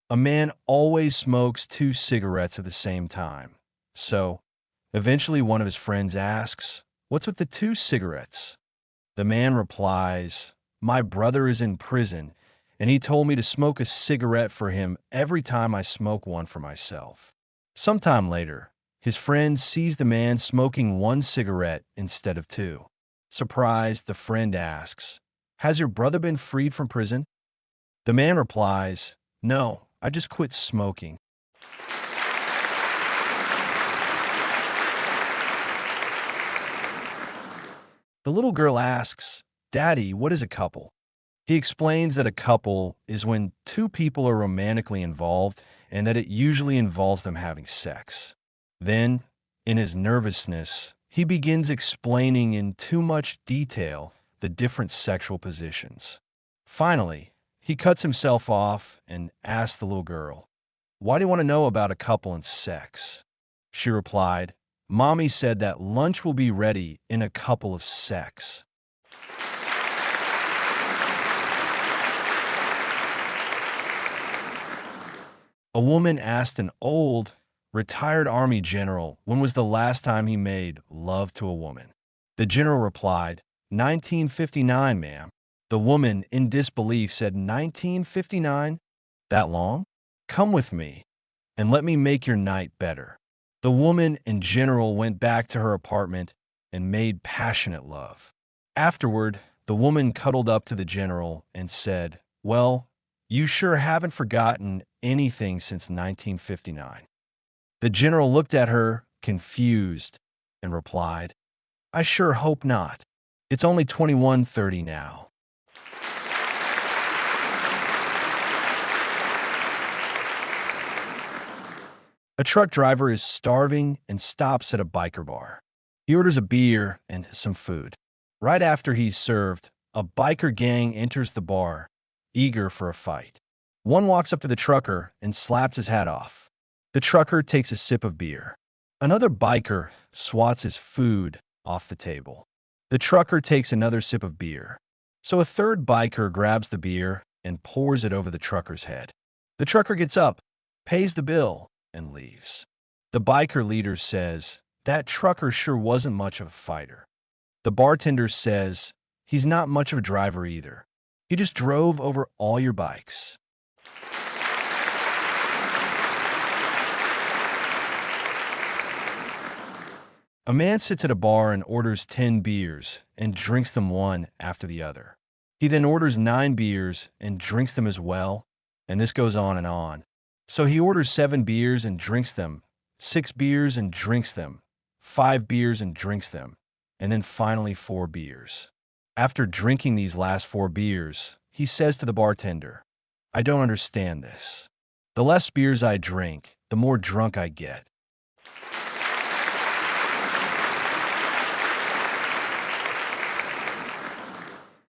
A man always smokes two cigarettes at the same time. So, eventually one of his friends asks, "What's with the two cigarettes?" The man replies, "My brother is in prison, and he told me to smoke a cigarette for him every time I smoke one for myself." Sometime later, his friend sees the man smoking one cigarette instead of two. Surprised, the friend asks, "Has your brother been freed from prison?" The man replies, "No, I just quit smoking." The little girl asks, "Daddy, what is a couple?" He explains that a couple is when two people are romantically involved and that it usually involves them having sex. Then, in his nervousness, he begins explaining in too much detail the different sexual positions. Finally, he cuts himself off and asks the little girl, "Why do you want to know about a couple and sex?" She replied, "Mommy said that lunch will be ready in a couple of secs." A woman asked an old, retired Army general when was the last time he made love to a woman. The general replied, "1959, ma'am." The woman, in disbelief, said, "1959? That long? Come with me, and let me make your night better." The woman and general went back to her apartment and made passionate love. Afterward, the woman cuddled up to the general and said, "Well, you sure haven't forgotten anything since 1959. The general looked at her, confused, and replied, "I sure hope not. It's only 21:30 now." A truck driver is starving and stops at a biker bar. He orders a beer and some food. Right after he's served, a biker gang enters the bar, eager for a fight. One walks up to the trucker and slaps his hat off. The trucker takes a sip of beer. Another biker swats his food off the table. The trucker takes another sip of beer. So a third biker grabs the beer and pours it over the trucker's head. The trucker gets up, pays the bill, and leaves. The biker leader says, "That trucker sure wasn't much of a fighter." The bartender says, "He's not much of a driver either. He just drove over all your bikes." A man sits at a bar and orders 10 beers and drinks them one after the other. He then orders 9 beers and drinks them as well, and this goes on and on. So he orders 7 beers and drinks them, 6 beers and drinks them, 5 beers and drinks them, and then finally 4 beers. After drinking these last 4 beers, he says to the bartender, "I don't understand this. The less beers I drink, the more drunk I get.